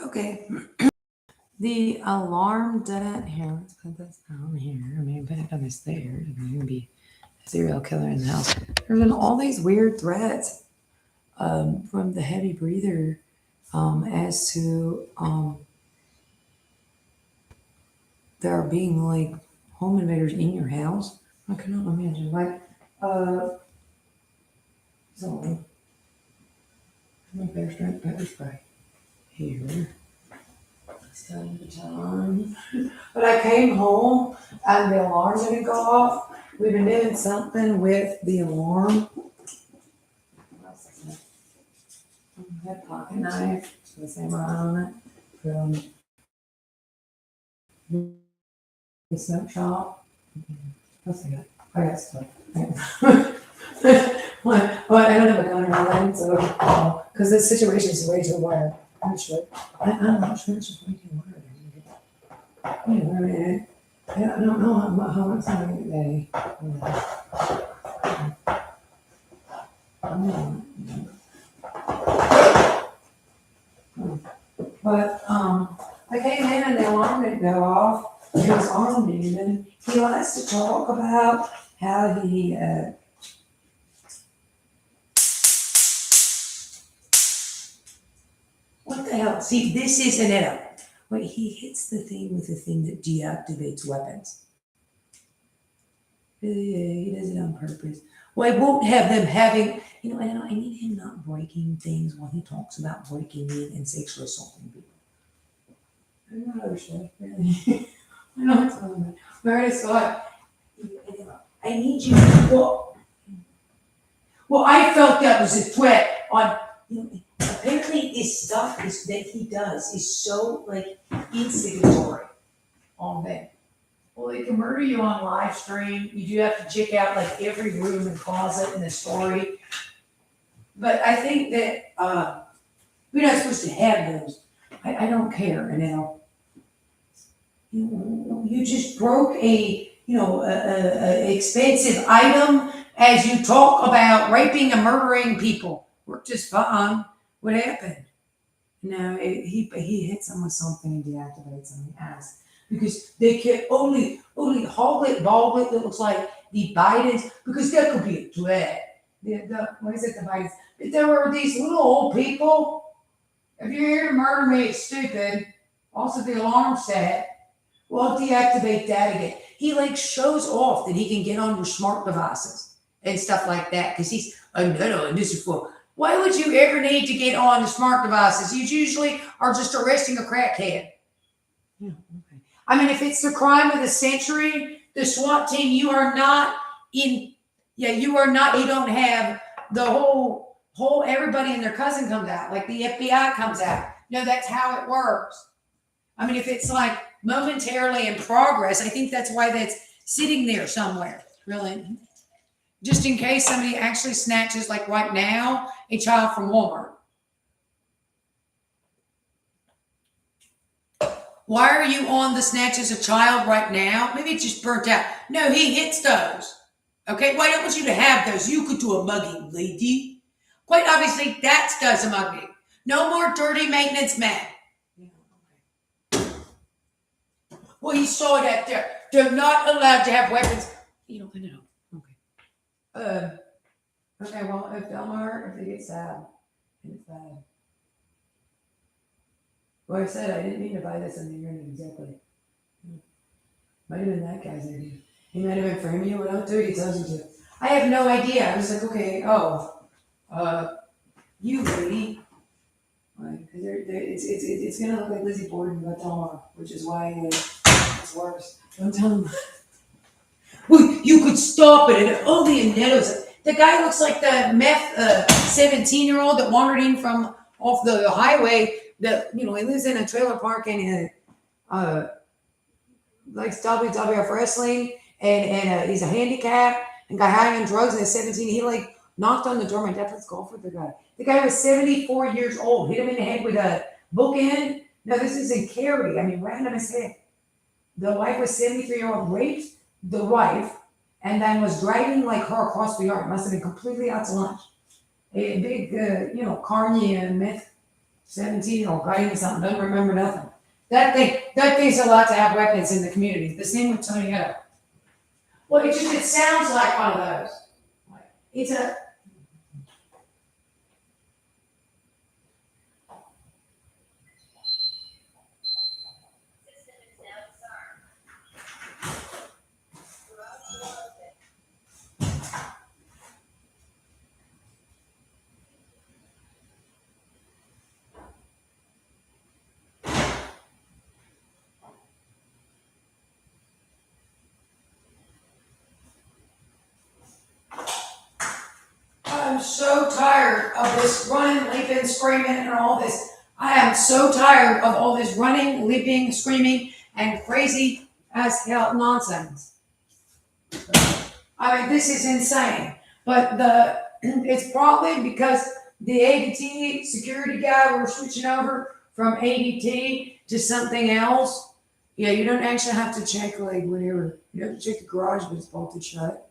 Okay. The alarm didn't. Here, let's put this down here. I mean, put it on this there. There's going to be a serial killer in the house. There's been all these weird threats from the heavy breather as to there being like home invaders in your house. I cannot imagine. Like, uh, so, my bear strength pepper spray here. It's time to time. But I came home and the alarm didn't go off. We've been doing something with the alarm. That pocket knife, the same on it from the smoke shop. What's I got? I got stuff. Well, I don't have a gun or anything, so because this situation is way too wild. Actually, I'm not sure it's just way too wild. Wait a minute. I don't know how much time today. But I came in and the alarm didn't go off. He was armed even. He likes to talk about how he what the hell? See, this is an error. Wait, he hits the thing with the thing that deactivates weapons. Yeah, he does it on purpose. Well, I won't have them having, I need him not breaking things when he talks about breaking in and sexually assaulting people. I don't know other stuff, really. I know it's on that. But I just thought, I need you to, well, I felt that was a threat on, apparently this stuff is that he does is so like instigatory on them. Well, they can murder you on live stream. You do have to check out like every room and closet in the story. But I think that we're not supposed to have those. I don't care. You just broke a expensive item as you talk about raping and murdering people. Worked just fine. What happened? No, he hits them with something and deactivates them. He asks. Because they can only Hoglet Boglet that looks like the Bidens, because that could be a threat. What is it, the Bidens? But there were these little old people. If you're here to murder me, it's stupid. Also, the alarm set. Well, deactivate that again. He like shows off that he can get on your smart devices and stuff like that because he's no, and this is for. Why would you ever need to get on the smart devices? You usually are just arresting a crackhead. Yeah, okay. I mean, if it's the crime of the century, the SWAT team, you are not in. Yeah, you are not. You don't have the whole. Everybody and their cousin comes out, like the FBI comes out. No, that's how it works. I mean, if it's like momentarily in progress, I think that's why that's sitting there somewhere, really. Just in case somebody actually snatches, like right now, a child from Walmart. Why are you on the snatches a child right now? Maybe it just burnt out. No, he hits those. Okay, well, I don't want you to have those. You could do a mugging, lady. Quite obviously, that does a mugging. No more dirty maintenance man. Well, he saw that they're not allowed to have weapons. You don't know. Okay. Okay, well, if Delmar, if they get sad, it's bad. Well, I said I didn't mean to buy this on the internet exactly. Might have been that guy's idea. He might have been for him. You went out to it, he tells you to. I have no idea. I was like, okay, you lady. Like, it's going to look like Lizzie Borden but Delmar, which is why it's worse. Don't tell him. Well, you could stop it and all the Netos. The guy looks like the meth 17-year-old that wandered in from off the highway. That he lives in a trailer park and likes WWF wrestling and he's a handicap and got high on drugs and at 17 he like knocked on the door. My dad plays golf with the guy. The guy was 74 years old. Hit him in the head with a bookend. No, this is in Cary. I mean, random as heck. The wife was 73-year-old, raped the wife, and then was dragging like her across the yard. Must have been completely out to lunch. A big, carny meth 17-year-old got into something, doesn't remember nothing. That thing's allowed to have weapons in the community. The same with Tony. Well, it sounds like one of those. It's a I'm so tired of this running, leaping, screaming, and all this. I am so tired of all this running, leaping, screaming, and crazy as hell nonsense. I mean, this is insane. But it's probably because the ADT security guy, we're switching over from ADT to something else. Yeah, you don't actually have to check like whenever you have to check the garage, but it's bolted shut.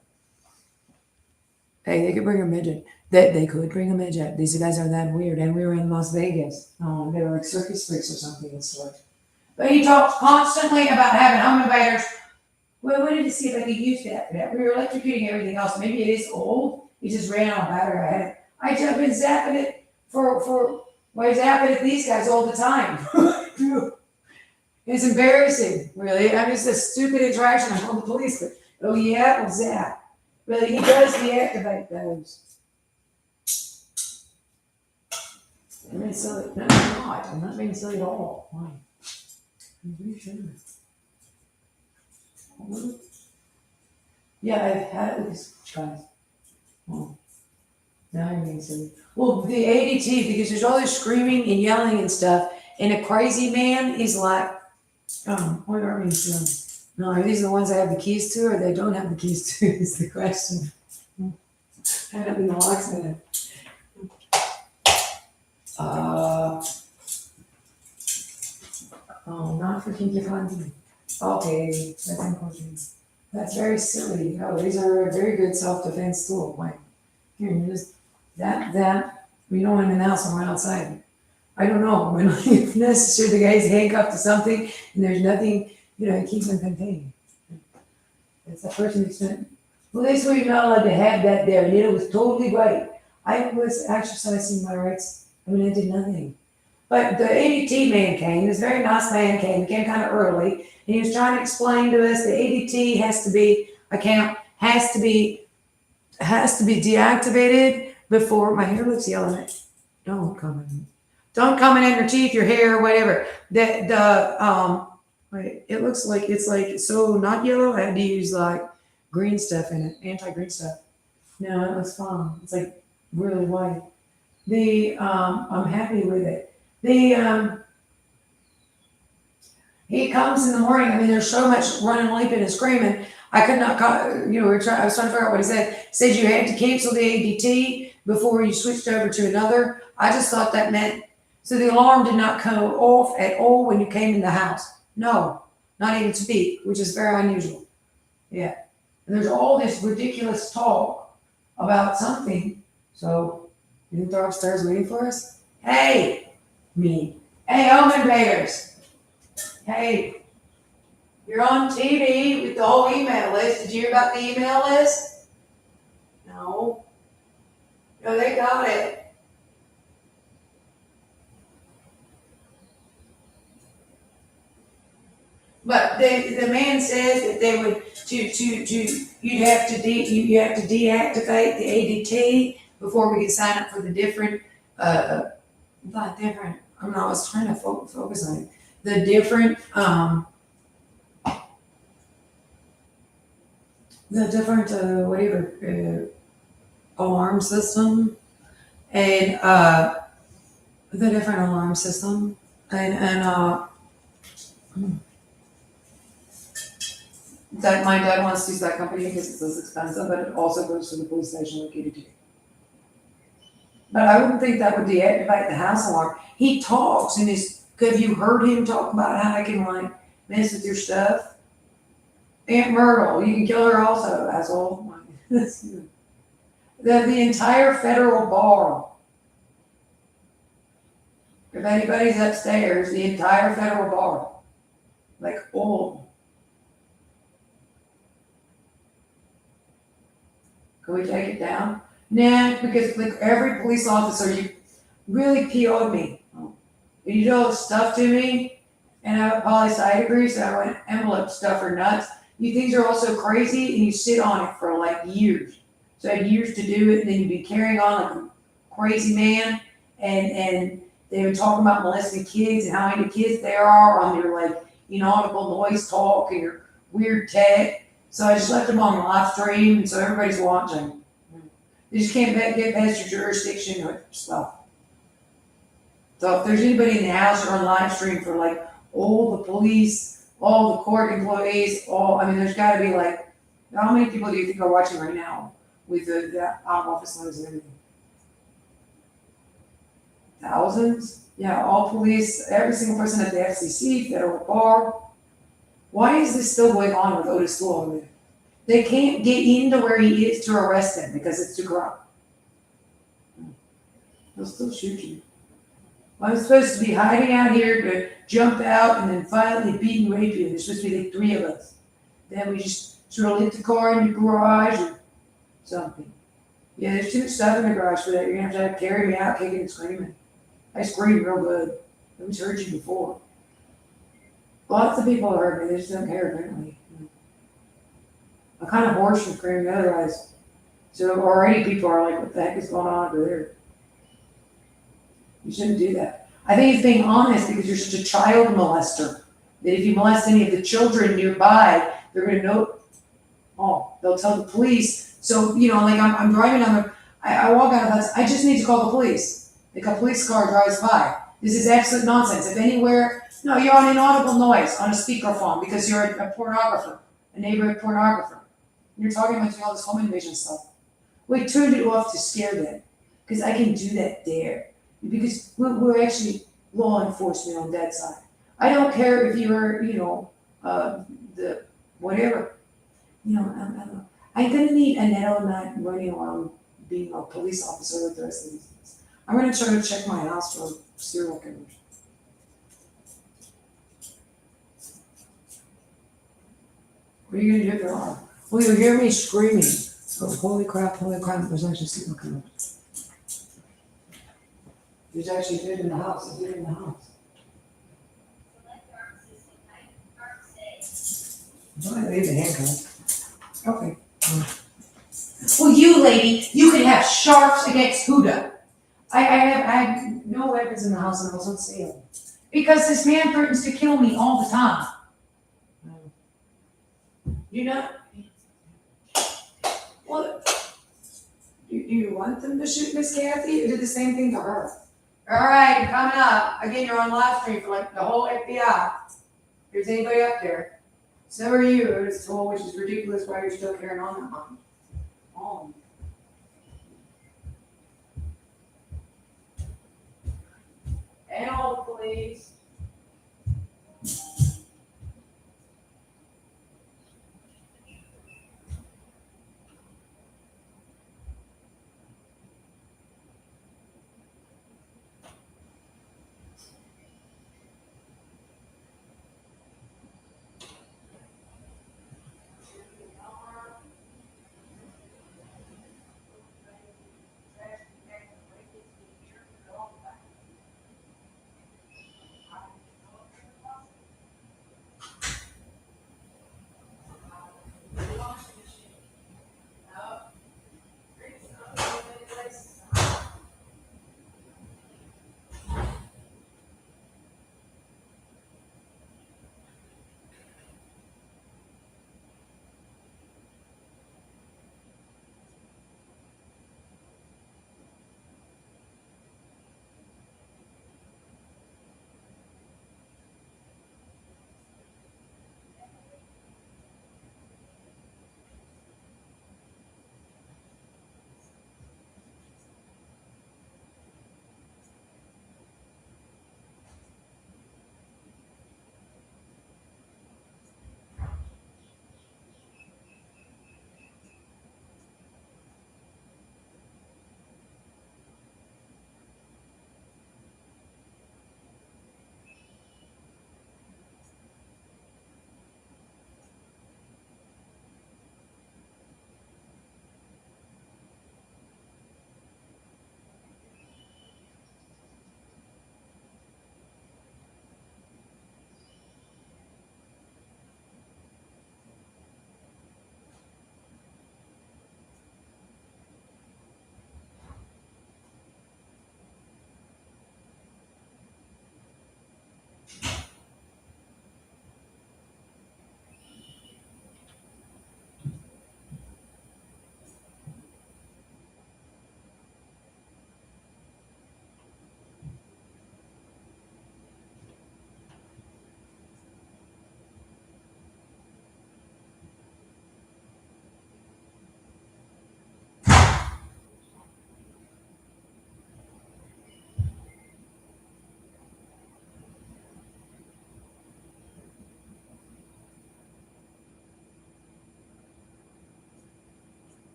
Hey, they could bring a midget. They could bring a midget. These guys are that weird. And we were in Las Vegas. They were like circus freaks or something and stuff. But he talks constantly about having home invaders. We wanted to see if I could use that for that. We were electrocuting everything else. Maybe it is old. It just ran on battery. I've been zapping it I zapping at these guys all the time. It's embarrassing, really. I mean, it's a stupid interaction. I call the police, but oh yeah, well zap. Really, he does deactivate those. I'm being silly. No, I'm not. I'm not being silly at all. Why? I'm pretty sure. Yeah, I've had it with these guys. Oh, now you're being silly. Well, the ADT, because there's all this screaming and yelling and stuff, and a crazy man is like, what are we doing? No, are these the ones I have the keys to, or they don't have the keys to? Is the question. I don't know the locksmith. Not for kinky funding. Okay, that's unfortunate. That's very silly. Oh, these are a very good self-defense tool. Like, here, you just that. We don't want him in the house or outside. I don't know. When if necessary, the guy's handcuffed to something and there's nothing, it keeps him contained. It's the person who's been. Well, this way you're not allowed to have that there, and it was totally right. I was exercising my rights. I mean, I did nothing. But the ADT man came, this very nice man came kind of early, and he was trying to explain to us the ADT has to be deactivated before my hair looks yellow. Don't come in your teeth, your hair, whatever. It looks like it's like so not yellow. I had to use like green stuff in it, anti-green stuff. No, it looks fine. It's like really white. I'm happy with it. He comes in the morning. I mean, there's so much running, leaping, and screaming. I could not, I was trying to figure out what he said. He said you had to cancel the ADT before you switched over to another. I just thought that meant, so the alarm did not go off at all when you came in the house. No, not even speak, which is very unusual. Yeah. And there's all this ridiculous talk about something. So, you think they're upstairs waiting for us? Hey, me. Hey, home invaders. Hey, you're on TV with the whole email list. Did you hear about the email list? No. No, they got it. But the man says that they would you have to deactivate the ADT before we could sign up for the different not different. I was trying to focus on it. The different alarm system and the different alarm system and that my dad wants to use that company because it's less expensive, but it also goes to the police station like ADT. But I wouldn't think that would deactivate the house alarm. He talks and have you heard him talk about how I can like mess with your stuff? Aunt Myrtle, you can kill her also, asshole. The entire federal bar. If anybody's upstairs, the entire federal bar, like old. Can we take it down? Nah, because like every police officer, you really PO'd me. You do stuff to me, and I have a poli sci degree, so I went envelope stuff or nuts. You things are also crazy, and you sit on it for like years. So I had years to do it, and then you'd be carrying on like a crazy man, and they were talking about molesting kids and how many kids there are on your like inaudible noise talk and your weird tech. So I just left them on live stream, and so everybody's watching. You just can't get past your jurisdiction with stuff. So if there's anybody in the house or on live stream for like all the police, all the court employees, all, I mean, there's gotta be like, how many people do you think are watching right now with the out of office notice and everything? Thousands? Yeah, all police, every single person at the FCC, federal bar. Why is this still going on with Otis Law? They can't get into where he is to arrest him because it's too corrupt. They'll still shoot you. I'm supposed to be hiding out here to jump out and then finally beat and rape you. There's supposed to be like three of us. Then we just sort of lit the car in your garage or something. Yeah, there's too much stuff in the garage for that. You're gonna have to carry me out kicking and screaming. I screamed real good. Nobody's heard you before. Lots of people have heard me, they just don't care apparently. I'm kind of hoarse from screaming otherwise. So already people are like, what the heck is going on over there? You shouldn't do that. I think it's being honest because you're such a child molester. That if you molest any of the children nearby, they're going to know. Oh, they'll tell the police. So, like I'm driving on I walk out of the house, I just need to call the police. Like a police car drives by. This is absolute nonsense. If anywhere, no, you're on inaudible noise on a speakerphone because you're a pornographer, a neighborhood pornographer. And you're talking about all this home invasion stuff. We turned it off to scare them because I can do that there. Because we're actually law enforcement on that side. I don't care if you're, the whatever, I don't know. I'm gonna need a net on that running around being a police officer with the rest of these things. I'm gonna try to check my house for serial killers. What are you gonna do if there are? Well, you'll hear me screaming. Oh, holy crap, there's actually serial killers. There's actually good in the house. There's good in the house. Why leave the handcuff? Okay. Well, you lady, you can have sharps against Huda. I have no weapons in the house and I was on sale. Because this man threatens to kill me all the time. You know? Well, do you want them to shoot Miss Kathy or do the same thing to her? All right, coming up. Again, you're on live stream for like the whole FBI. If there's anybody up there. So are you, Otis Toll, which is ridiculous why you're still carrying on that one. Oh. And all the police.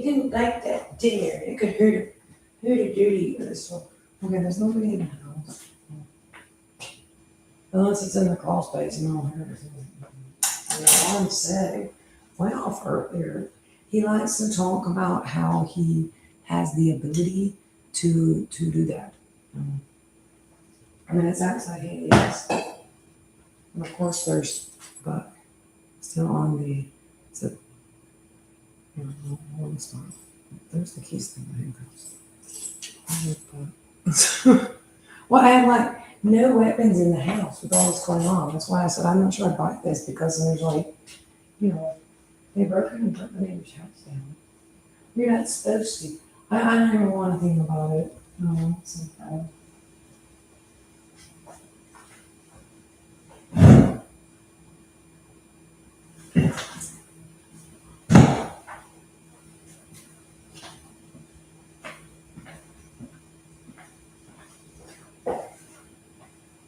didn't like that there. It could hurt a dirty so okay, there's nobody in the house. Unless it's in the crawl space and all her. The alarm said went off earlier. He likes to talk about how he has the ability to do that. Um, I mean, it's outside he is. And of course, there's, but still on the, it's a, on the spot. There's the keys thing, I think. Well, I had like no weapons in the house with all this going on. That's why I said I'm not sure I'd buy this because there's like, you know, they broke in and burnt the neighbor's house down. You're not supposed to. I don't even want to think about it. No, it's okay.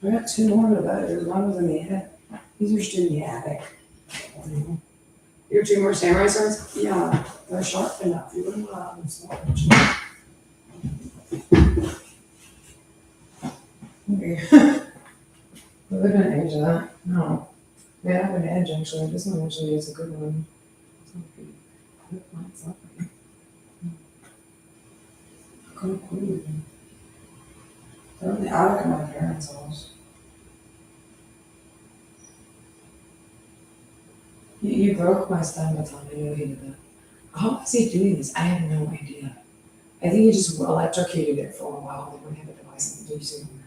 I got two more of those. One was in the attic. These are still in the attic. Your two more samurai swords? Yeah, they're sharp enough. You wouldn't allow them so much. Okay. Well, they're gonna edge that. No. They have an edge actually. This one actually is a good one. Kind of cool. They're in the attic of my parents' house. You broke my stomach. I know he did that. How is he doing this? I have no idea. I think he just electrocuted it for a while. They wouldn't have a device and do something.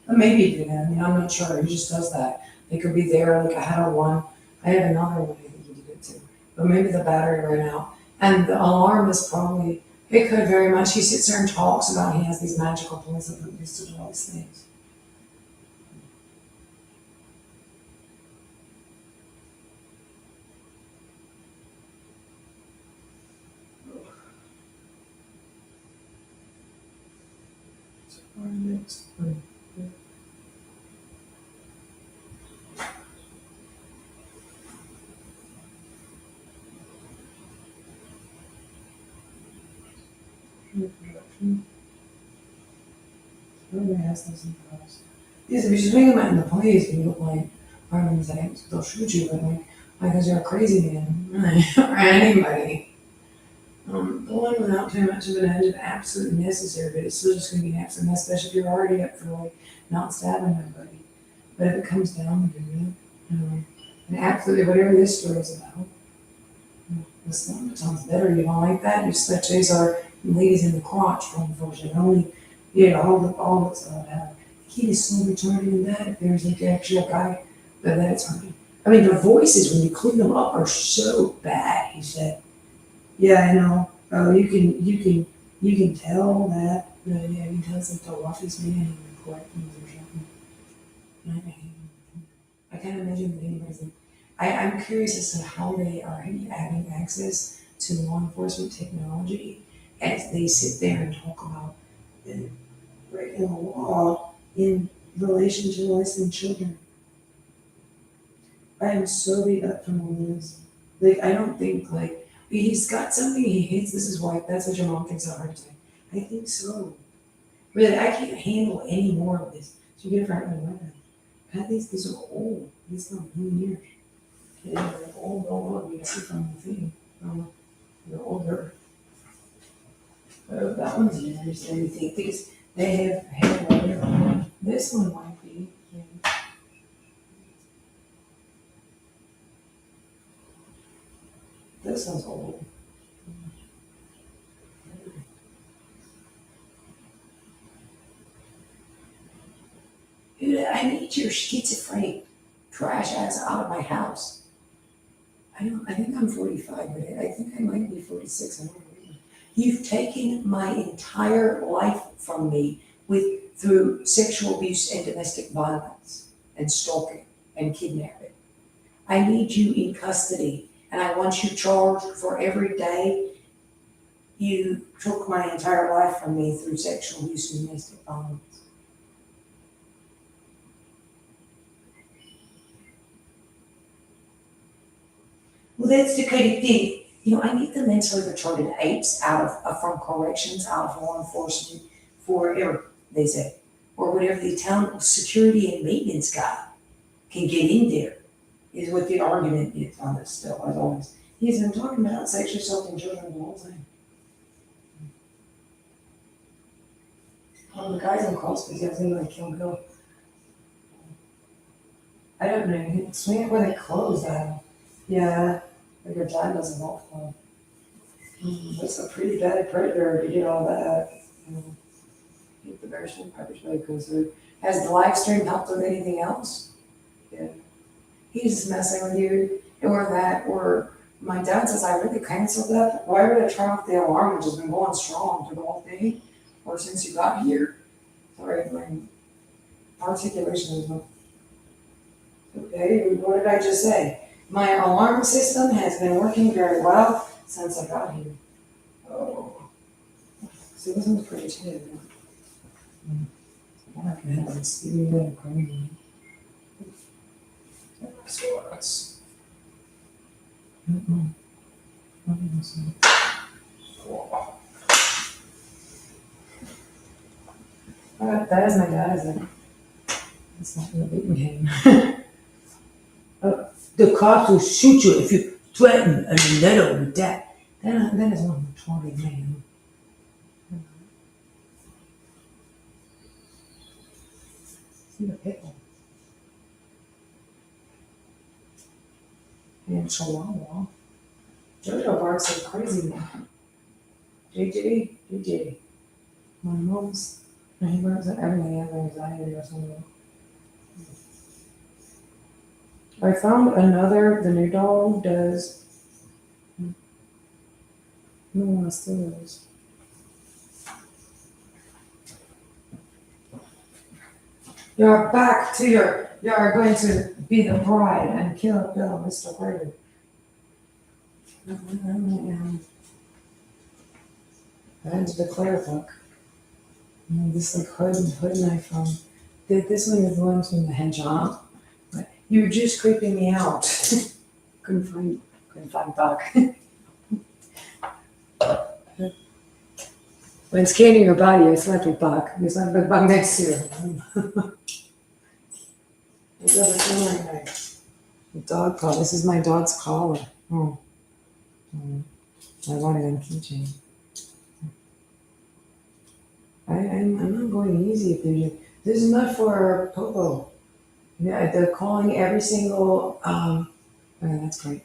But maybe he did. I mean, I'm not sure. He just does that. They could be there. Like I had a one. I had another one. I think he did it too. But maybe the battery ran out. And the alarm is probably. It could very much. He sits there and talks about he has these magical tools that he used to do all these things. Everybody has those in the house. Yes, if you just bring them out in the police and you look like Harlan saying they'll shoot you, but like because you're a crazy man or anybody. Pulling without too much of an edge is absolutely necessary, but it's still just going to be an absolute mess, especially if you're already up for like not stabbing nobody. But if it comes down to it, and absolutely whatever this story is about, this one sounds better. You don't like that? You such these are ladies in the crotch, unfortunately. Only all that's about. He is so retarded in that. If there's like actually a guy, but that's hurting. I mean, the voices when you clean them up are so bad. He said. Yeah, I know. Oh, you can tell that. Yeah, he tells like the roughest man in the court or something. I can't imagine that anybody's. I'm curious as to how they are having access to law enforcement technology as they sit there and talk about the breaking the law in relation to licensed children. I am so beat up from all this. Like, I don't think, like, he's got something he hates. This is why, that's what your mom thinks are hard to say. I think so. Really, I can't handle any more of this. So you get it right away. These are old. These are million years. Yeah, they're old. You can see from the thing. They're older. That one's yours. Anything. Because they have hair whatever. This one might be. Yeah. This one's old. Dude, I need your schizophrenic trash ass out of my house. I think I'm 45, but I think I might be 46. I don't know. You've taken my entire life from me through sexual abuse and domestic violence and stalking and kidnapping. I need you in custody and I want you charged for every day you took my entire life from me through sexual abuse and domestic violence. Well, that's the kind of thing I need the mentally retarded apes out of from corrections, out of law enforcement, forever, they say, or whatever the town security and maintenance guy can get in there, is what the argument is on this still, as always. Yes, I'm talking about sexually assaulting children the whole time. Oh, the guy's in crawl space, yeah, I was gonna like kill Bill. I don't know, swing it where they close that. Yeah, like your dad doesn't walk well. That's a pretty bad predator if you did all that. Keep the bear stream coverage really goes through. Has the live stream helped with anything else? Yeah. He's just messing with you, or my dad says I really canceled that. Why would I turn off the alarm, which has been going strong for the whole day, or since you got here? Sorry, my articulation is not. Okay, what did I just say? My alarm system has been working very well since I got here. Oh, see, this one's pretty too. I can have this even crazy. So that's. That is my dad, isn't it? It's not in the beating game. The cops will shoot you if you threaten a little with that. That is one retarded man. See the pickle. And Chihuahua. Jojo barks like crazy now. JJ. My mom's. He barks at everything. Has anxiety or something. I found the new dog does. No one still is. You're back to you're going to be the bride and kill Bill, Mr. Brady. I had to declare book. This like hood knife from. This one is the ones from the hedgehog. You were just creeping me out. couldn't find Buck. When scanning your body, I slept with Buck. You slept with Buck next to you. The dog collar. This is my dog's collar. Oh. I wanted a keychain. I'm not going easy if you. This is not for Popo. Yeah, they're calling every single. Oh, that's great.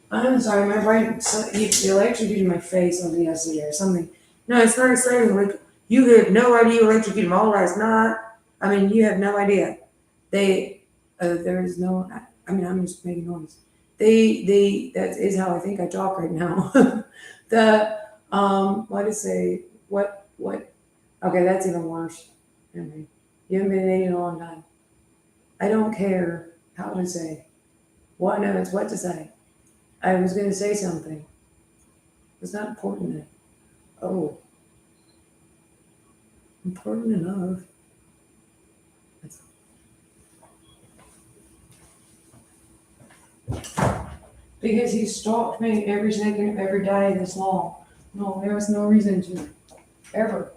I'm sorry, my brain. The electrocuted my face on yesterday or something. No, it's not exciting. Like you have no idea electrocuted my whole life's not. I mean, you have no idea. There is no. I mean, I'm just making noise. That is how I think I talk right now. What to say? What? Okay, that's even worse. Anyway, you haven't been dating in a long time. I don't care how to say. What? No, it's what to say. I was going to say something. It's not important then. Oh. Important enough. Because he stalked me every second of every day this long. No, there was no reason to. Ever.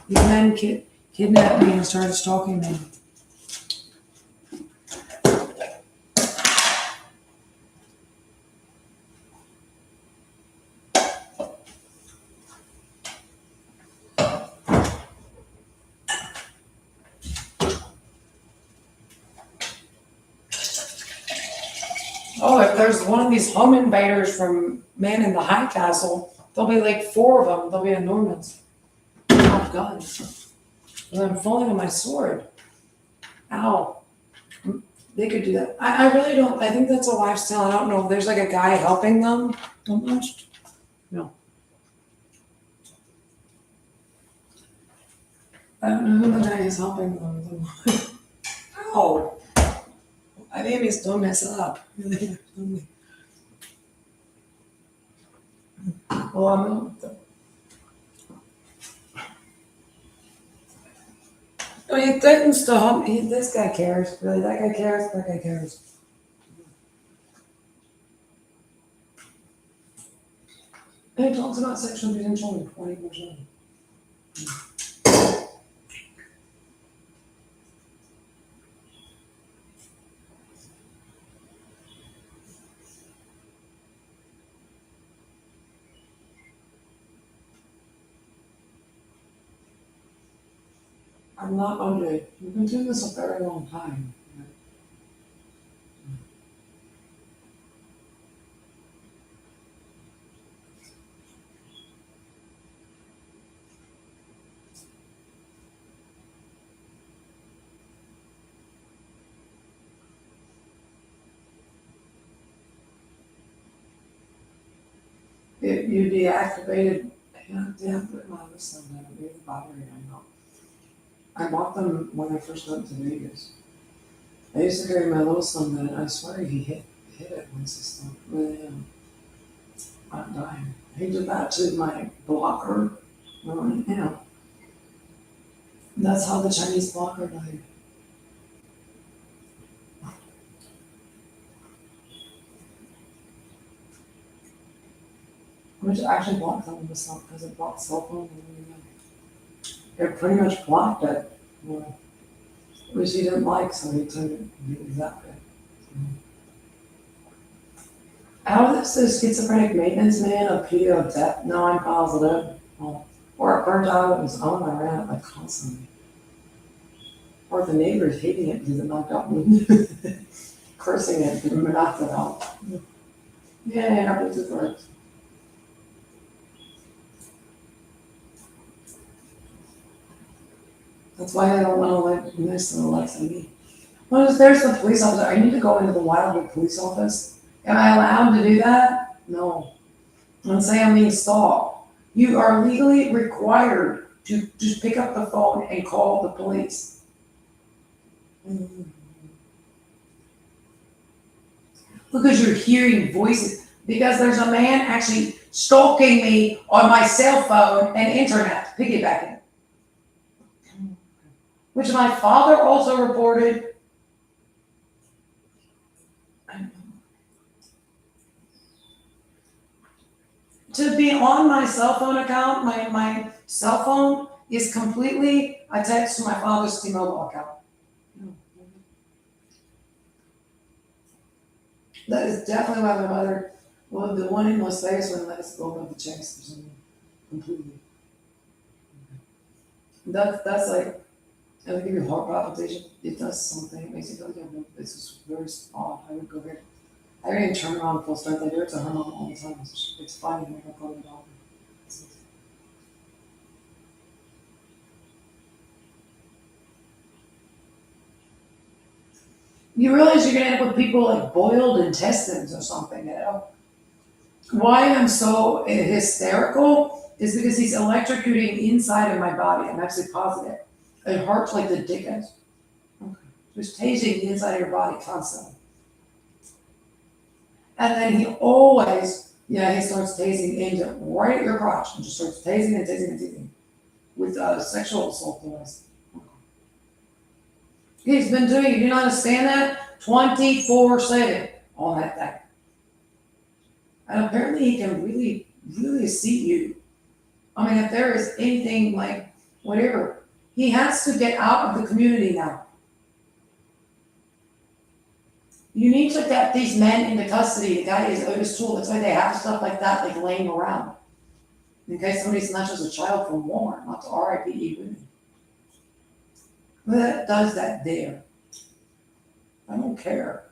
These men kidnapped me and started stalking me. Oh, if there's one of these home invaders from Man in the High Castle, there'll be like 4 of them. They'll be enormous. Oh, guns. And I'm falling on my sword. Ow. They could do that. I really don't. I think that's a lifestyle. I don't know. There's like a guy helping them almost. No. I don't know who the guy is helping them. Ow. I think don't mess up. Well, I'm he threatens to help. This guy cares. Really, that guy cares. That guy cares. And it talks about sexual abuse and children 24/7. I'm not OJ. We've been doing this a very long time. You deactivated, yeah, put my list on that, maybe the battery, I know. I bought them when I first went to Vegas. I used to carry my little son then, I swear he hit it once he stopped, really, not dying. He did that to my blocker, that's how the Chinese blocker died. Which actually blocked some of the stuff, because it blocked cell phone, it pretty much blocked it, which he didn't like, so he took it, he zapped it. How is this schizophrenic maintenance man a PO death? No, I'm positive. Or it burnt out on its own, I ran it like constantly. Or the neighbors hating it because it knocked out me. Cursing it because it knocked it out. Yeah, it happens with works. That's why I don't want to live next to Alexa me. Well, there's the police officer. I need to go into the Wildwood police office. Am I allowed to do that? No. And say I'm being stalked. You are legally required to just pick up the phone and call the police. Because you're hearing voices. Because there's a man actually stalking me on my cell phone and internet, piggybacking. Which my father also reported. To be on my cell phone account, my cell phone is completely attached to my father's T-Mobile account. That is definitely why my mother, well, the one in Las Vegas wouldn't let us go above the checks or something. Completely. That's like, it'll give you heart palpitation. It does something. It makes you feel like it's just very odd. I would go there. I don't even turn around full strength. I do it to her mom all the time. It's fine. I don't go to the doctor. You realize you're gonna end up with people like boiled intestines or something, Why I'm so hysterical is because he's electrocuting inside of my body. I'm absolutely positive. It hurts like the dickens. Okay. Just tasing the inside of your body constantly. And then he always, he starts tasing into right at your crotch and just starts tasing and tasing and tasing with sexual assault device. He's been doing, you do not understand that? 24/7 on that thing. And apparently he can really, really see you. I mean, if there is anything like whatever, he has to get out of the community now. You need to get these men into custody. The guy is Otis Tool. That's why they have stuff like that like laying around. In case somebody snatches a child from Walmart, not to RIPE women. Who does that there? I don't care.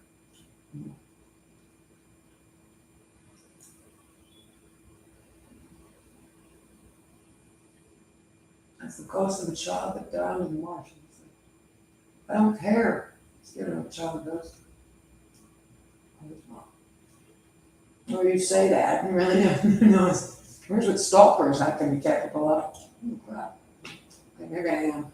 That's the cost of a child that drowned in the marsh. I don't care. Scared of a child goes. Or you say that, you really don't know. Here's what stalkers have to be capable of. Oh, crap. Maybe I am.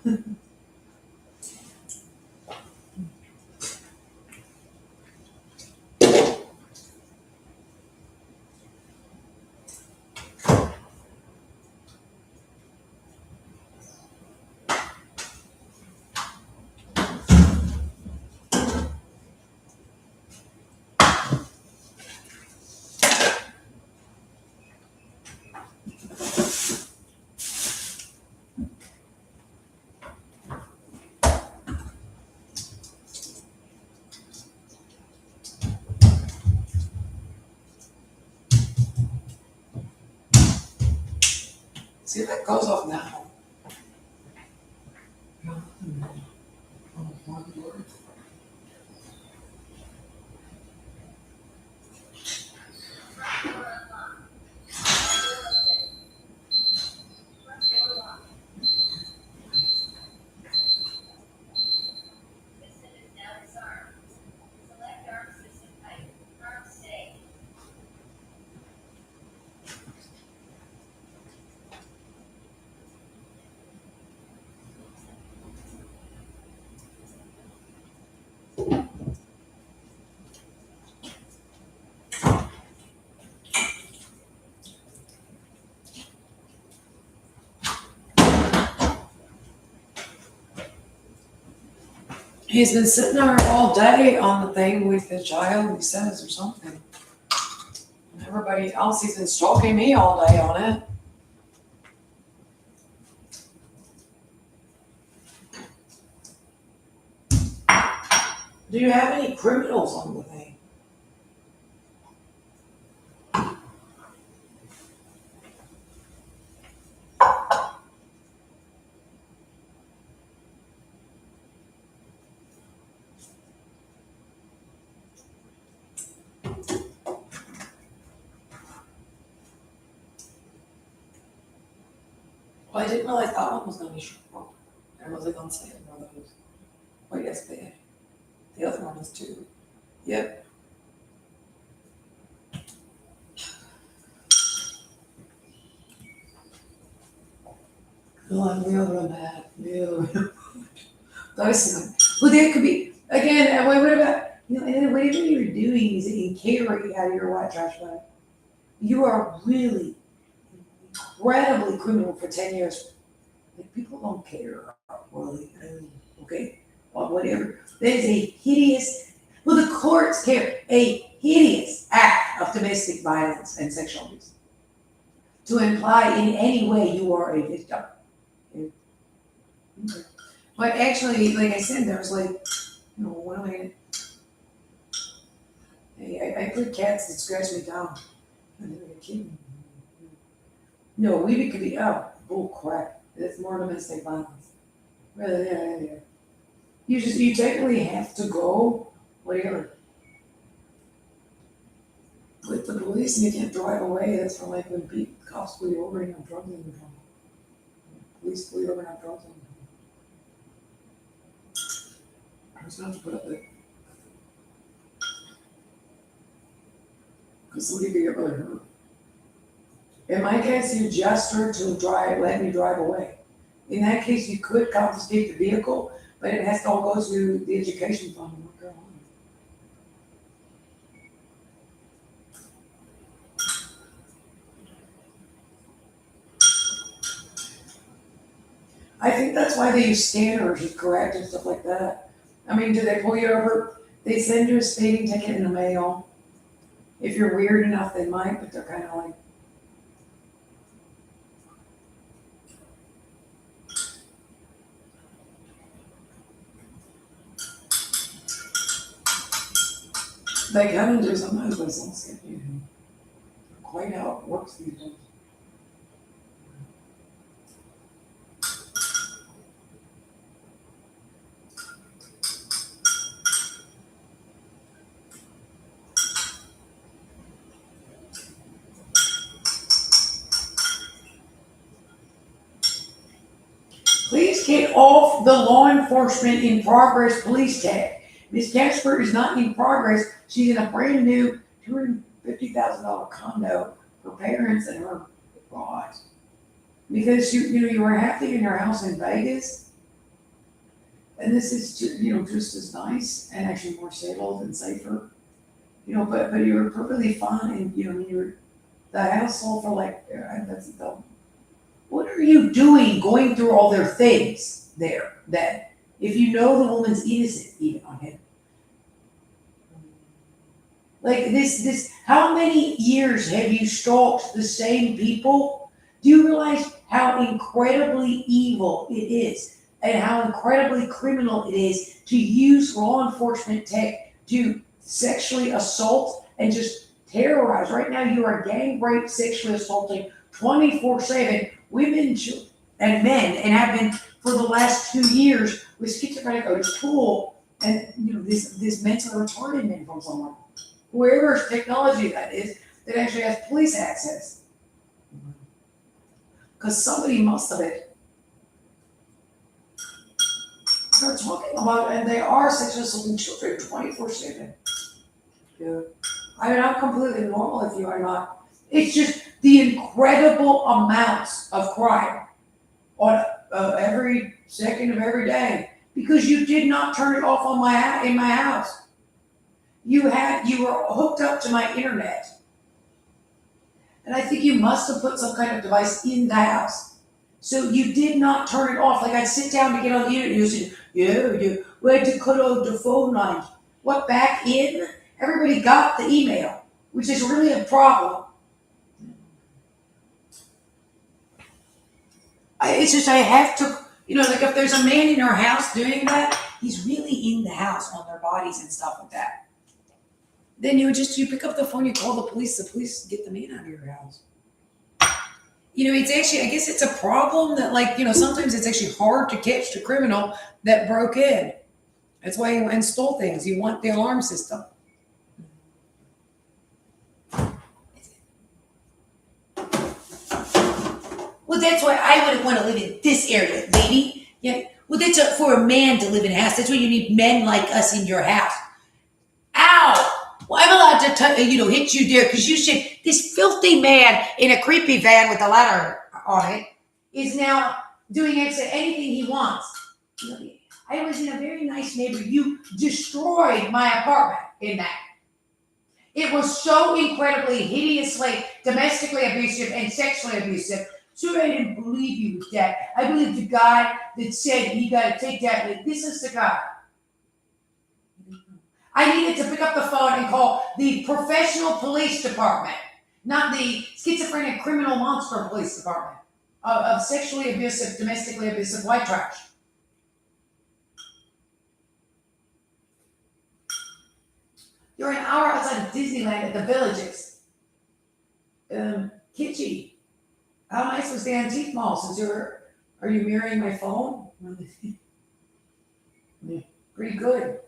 See if it goes off now. Oh, my Lord. He's been sitting there all day on the thing with the child, he says, or something. And everybody else, he's been stalking me all day on it. Do you have any criminals on the thing? Well, I didn't realize that one was going to be short. I wasn't going to say one of those. Oh, yes, bad. The other one is too. Yep. Oh, and the other one bad. The other one. Those. Well, there could be, again, and what about, and then whatever you're doing is in carry out of your white trash bag. You are really incredibly criminal for 10 years. Like, people don't care, really. Okay? Well, whatever. That is a hideous, well, the courts care, a hideous act of domestic violence and sexual abuse. To imply in any way you are a victim. Okay. But actually, like I said, there's one way. I put cats that scratch me down. And they're a kid. No, we could be bull crap. It's more domestic violence. Really, yeah. You technically have to go, whatever. With the police, and you can't drive away. That's for like when cops pull you over and you have drugs in your phone. Police pull you over and have drugs in your phone. I was going to put up there. Because somebody could get really hurt. In my case, you gestured to let me drive away. In that case, you could confiscate the vehicle, but it has to all go to the education fund in North Carolina. I think that's why they use scanners, is correct, and stuff like that. I mean, do they pull you over? They send you a speeding ticket in the mail. If you're weird enough, they might, but they're kind of like, they kind of do sometimes, but it's not sketchy. Quite how it works these days. Please get off the law enforcement in progress police tag. Miss Casper is not in progress. She's in a brand new $250,000 condo. Her parents and her bought because you were happy in your house in Vegas, and this is just as nice and actually more stable and safer. But you were perfectly fine. And the house sold for that's the. What are you doing going through all their things there? That if you know the woman's innocent, even on him. Like this, how many years have you stalked the same people? Do you realize how incredibly evil it is and how incredibly criminal it is to use law enforcement tech to sexually assault and just terrorize? Right now, you are gang rape, sexually assaulting 24/7 women, and men, and have been for the last 2 years with schizophrenic go to school, and this mentally retarded man from someone, whoever's technology that is, that actually has police access, because somebody must have it. They're talking about, and they are sexually assaulting children 24/7. Yeah. I mean, I'm completely normal if you are not. It's just the incredible amounts of crime on every second of every day because you did not turn it off on in my house. You were hooked up to my internet, and I think you must have put some kind of device in the house. So you did not turn it off. Like I'd sit down to get on the internet, you said, "Yeah, we had to cut off the phone line." What, back in? Everybody got the email, which is really a problem. It's just I have to, like if there's a man in our house doing that, he's really in the house on their bodies and stuff like that. Then you pick up the phone, you call the police get the man out of your house. It's actually, I guess it's a problem that sometimes it's actually hard to catch the criminal that broke in. That's why you install things. You want the alarm system. Well, that's why I wouldn't want to live in this area, lady. Yeah. Well, that's for a man to live in a house. That's why you need men like us in your house. Ow! Well, I'm allowed to, hit you there because you said this filthy man in a creepy van with a ladder on it is now doing anything he wants. I was in a very nice neighborhood. You destroyed my apartment in that. It was so incredibly hideously domestically abusive and sexually abusive. So I didn't believe you with that. I believed the guy that said you got to take that. This is the guy. I needed to pick up the phone and call the professional police department, not the schizophrenic criminal monster police department of sexually abusive, domestically abusive white trash. You're an hour outside of Disneyland at the Villages. Kitschy. How nice was the antique mall? Are you mirroring my phone? Pretty good.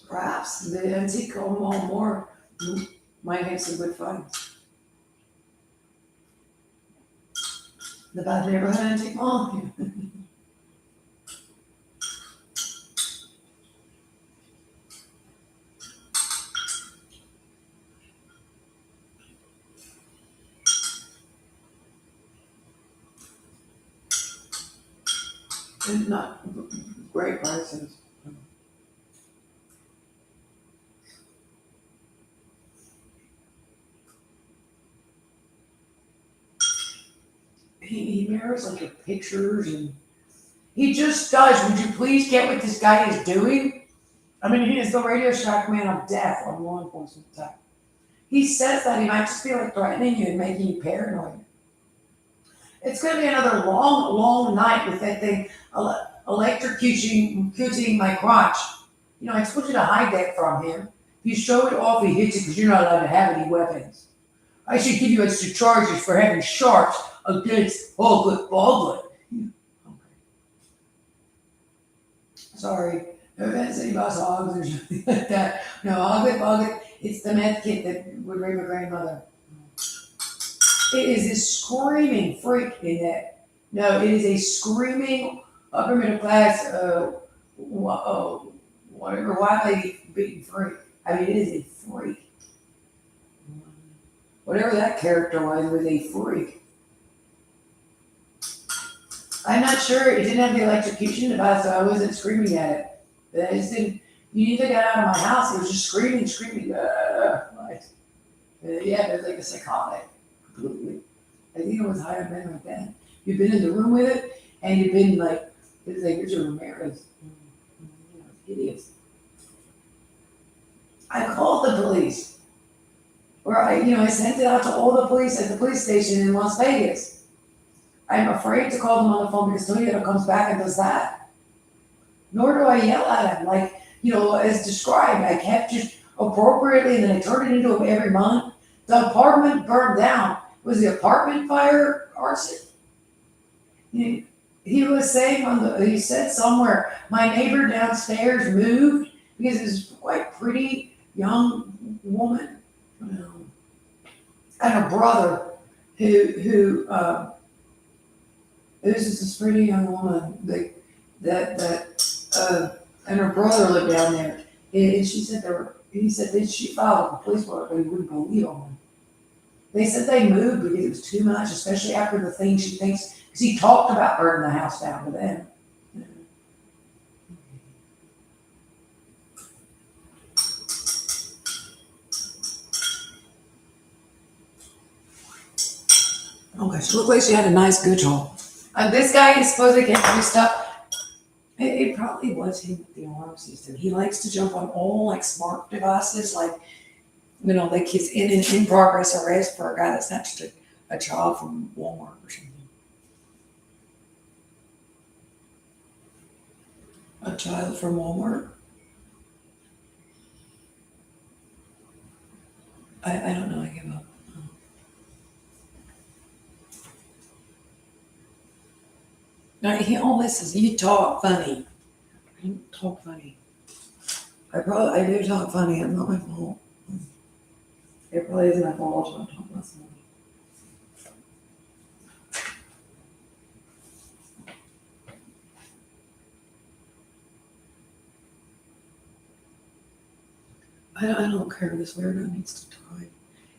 Perhaps the antique mall more might have some good fun. The bad neighborhood antique mall. And not great prices. He mirrors like your pictures, and he just does. Would you please get what this guy is doing? I mean, he is the Radio Shack man of death on law enforcement time. He says that he might just be like threatening you and making you paranoid. It's going to be another long, long night with that thing electrocuting my crotch. I told you to hide that from him. If you show it off, he hits it because you're not allowed to have any weapons. I should give you extra charges for having sharps against Albert Baldwin. Okay. Sorry. No offense to anybody's hogs or something like that. No, Albert, it's the meth kit that would rape my grandmother. It is this screaming freak in that. No, it is a screaming upper middle class, whatever, white lady beating freak. I mean, it is a freak. Whatever that character was a freak. I'm not sure. It didn't have the electrocution device, so I wasn't screaming at it. But I just didn't. You need to get out of my house. It was just screaming. Yeah, it was like a psychotic. Completely. I think it was higher than like that. You've been in the room with it, and you've been like, it's like Richard Ramirez. Idiots. I called the police. Or I sent it out to all the police at the police station in Las Vegas. I'm afraid to call them on the phone because Toyota comes back and does that. Nor do I yell at him. As described, I kept just appropriately, and then they turned it into them every month. The apartment burned down. Was the apartment fire arson? He was saying he said somewhere, my neighbor downstairs moved because this quite pretty young woman, and her brother, who's just this pretty young woman and her brother lived down there. And she said he said that she filed a police report, but he wouldn't believe them. They said they moved because it was too much, especially after the thing she thinks, because he talked about burning the house down to them. Okay, she looked like she had a nice good job. This guy is supposed to get do stuff. It probably was him with the alarm system. He likes to jump on all like smart devices, like like his in progress arrest for a guy that snatched a child from Walmart or something. A child from Walmart. I don't know. I give up. No, he always says you talk funny. You talk funny. I do talk funny. It's not my fault. It probably isn't my fault. I talk about something. I don't care. This weirdo needs to die.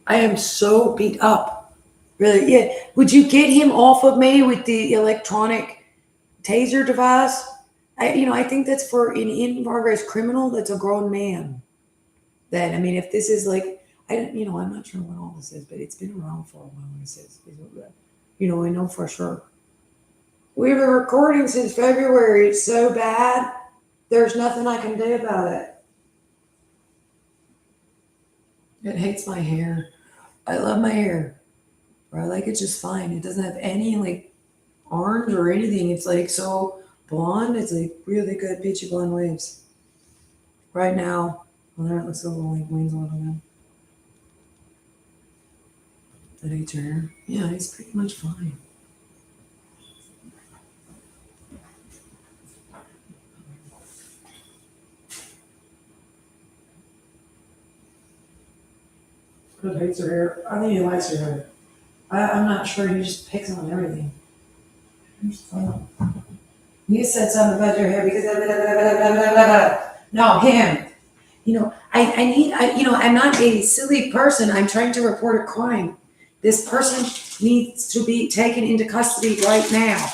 I am so beat up. Really, yeah. Would you get him off of me with the electronic taser device? I think that's for an in progress criminal. That's a grown man. Then, I mean, if this is like, I'm not sure what all this is, but it's been around for a while. It says, I know for sure. We've been recording since February. It's so bad. There's nothing I can do about it. It hates my hair. I love my hair. Or I like it just fine. It doesn't have any like orange or anything. It's like so blonde. It's like really good peachy blonde waves. Right now, well, there it looks a little like wings a little bit. That hates your hair. Yeah, it's pretty much fine. It hates her hair. I think he likes her hair. I'm not sure. He just picks on everything. You said something about your hair because no, him. I'm not a silly person. I'm trying to report a crime. This person needs to be taken into custody right now.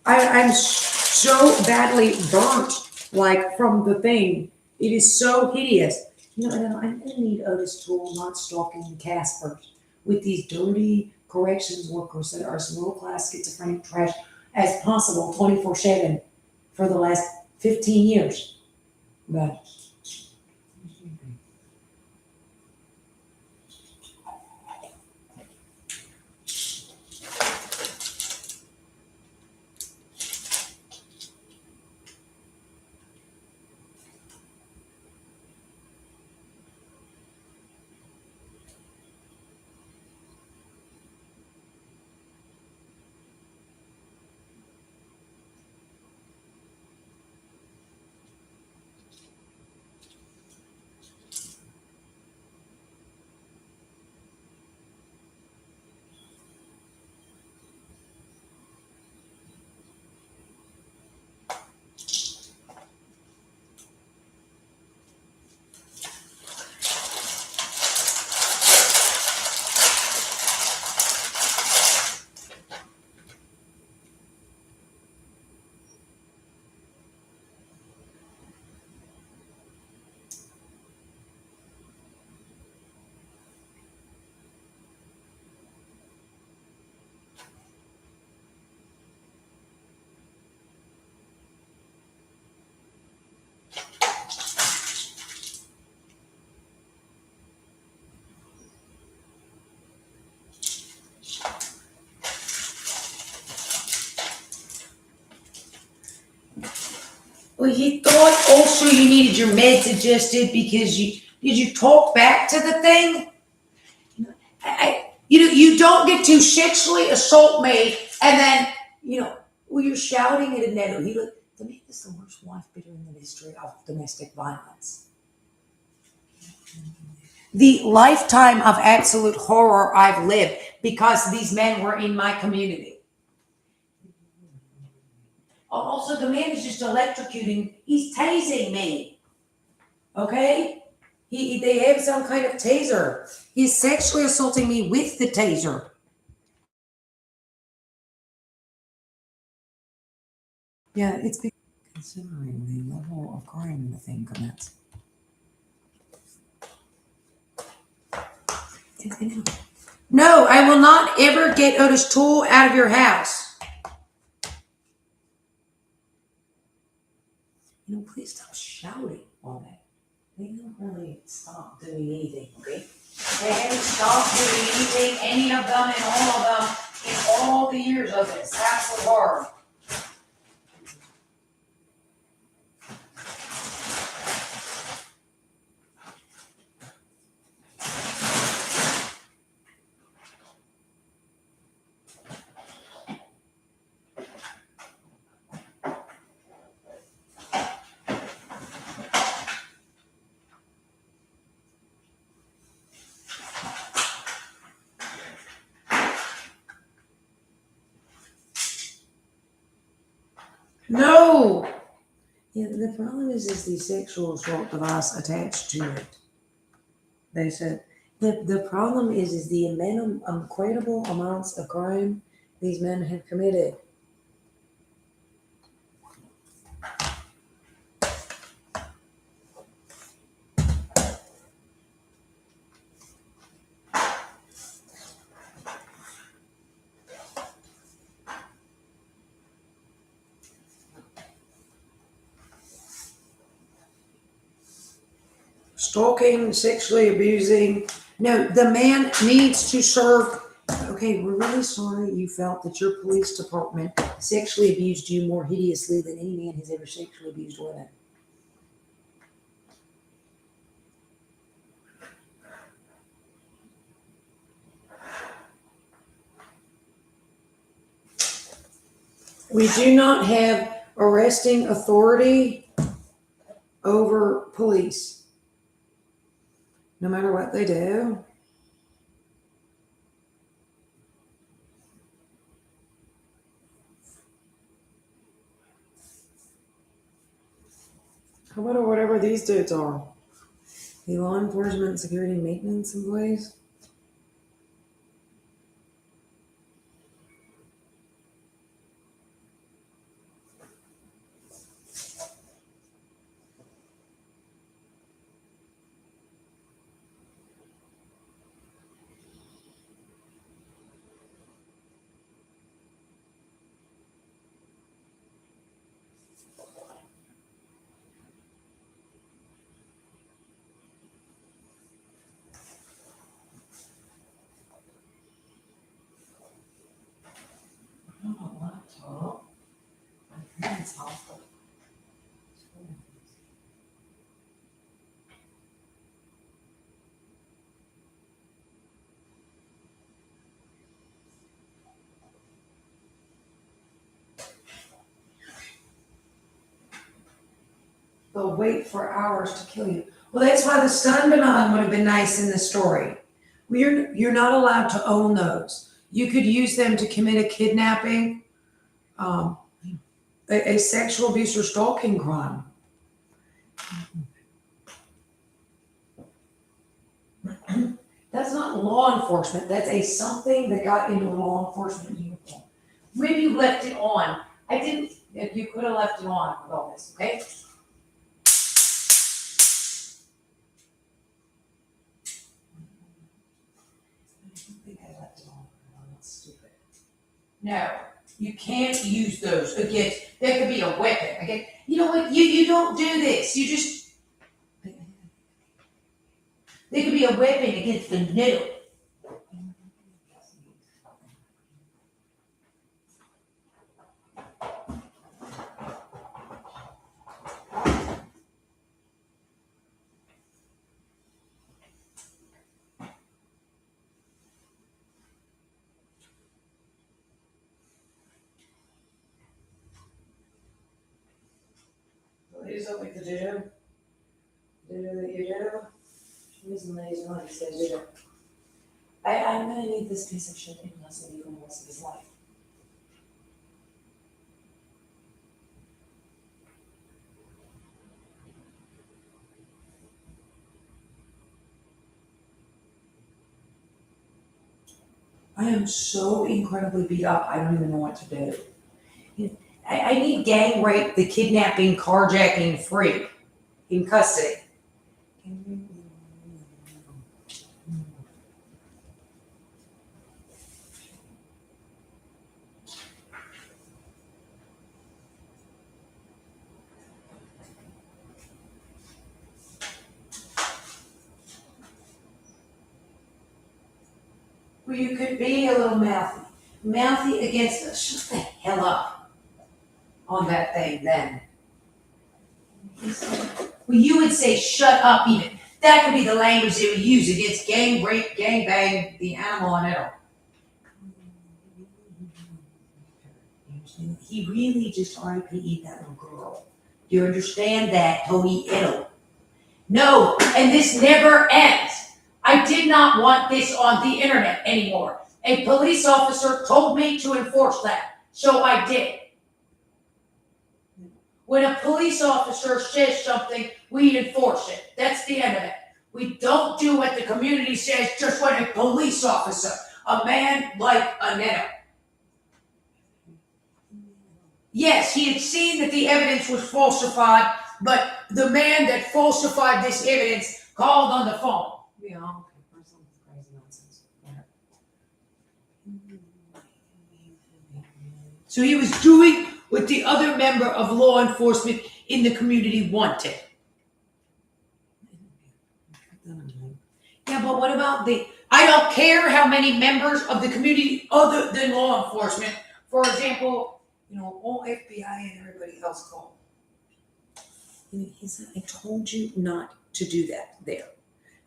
I'm so badly burnt, like from the thing. It is so hideous. I'm gonna need Otis Toole not stalking Casper with these dirty corrections workers that are as low class schizophrenic trash as possible 24/7 for the last 15 years. But Well, you thought also you needed your meds adjusted because you talk back to the thing? You don't get to sexually assault me and then, well, you're shouting at a netter. He look, the man is the worst wife beater in the history of domestic violence. The lifetime of absolute horror I've lived because these men were in my community. Also, the man is just electrocuting. He's tasing me. Okay? They have some kind of taser. He's sexually assaulting me with the taser. Yeah, it's big considering the level of crime in the thing commits. No, I will not ever get Otis Toole out of your house. Please stop shouting on that. They don't really stop doing anything, okay? They haven't stopped doing anything, any of them and all of them, in all the years of this absolute horror. No! Yeah, the problem is the sexual assault device attached to it. They said the problem is the incredible amounts of crime these men have committed. Stalking, sexually abusing. No, the man needs to serve. Okay, we're really sorry you felt that your police department sexually abused you more hideously than any man has ever sexually abused women. We do not have arresting authority over police, no matter what they do. How about whatever these dudes are? The law enforcement, security, maintenance employees. Laptop. That's awful. They'll wait for hours to kill you. Well, that's why the stun baton would have been nice in the story. Well, you're not allowed to own those. You could use them to commit a kidnapping, um, a sexual abuse or stalking crime. That's not law enforcement. That's a something that got into a law enforcement uniform. Maybe you left it on. I didn't. You could have left it on with all this, okay? I think I left it on. That's stupid. No, you can't use those against. That could be a weapon. Okay, you know what? You don't do this. You just. They could be a weapon against the needle. Is that like the ditto? Ditto that you do? Using laser light, he says ditto. I'm gonna need this piece of shit in lesson for the rest of his life. I am so incredibly beat up, I don't even know what to do. I need gang rape, the kidnapping, carjacking freak in custody. Well, you could be a little mouthy. Mouthy against us. Shut the hell up on that thing then. Well, you would say shut up even. That could be the language they would use against gang rape, gang bang, the animal and it. He really just RIPE'd that little girl. Do you understand that, Tony Ittle? No, and this never ends. I did not want this on the internet anymore. A police officer told me to enforce that, so I did. When a police officer says something, we enforce it. That's the end of it. We don't do what the community says, just what a police officer, a man like Aneta. Yes, he had seen that the evidence was falsified, but the man that falsified this evidence called on the phone. Yeah, okay, some crazy nonsense. So he was doing what the other member of law enforcement in the community wanted. Yeah, but what about I don't care how many members of the community other than law enforcement, for example, all FBI and everybody else called. He said, I told you not to do that there.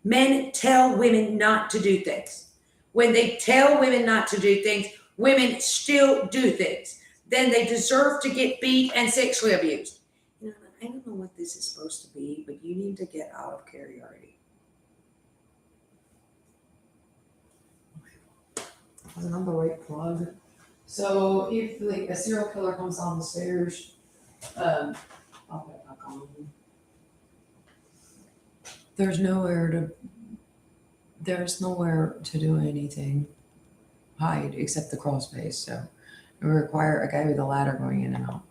Men tell women not to do things. When they tell women not to do things, women still do things. Then they deserve to get beat and sexually abused. I don't know what this is supposed to be, but you need to get out of Cariarty. Was it on the right plug? So if a serial killer comes down the stairs, I'll put it back on. There's nowhere to do anything, hide except the crawl space. So it would require a guy with a ladder going in and out.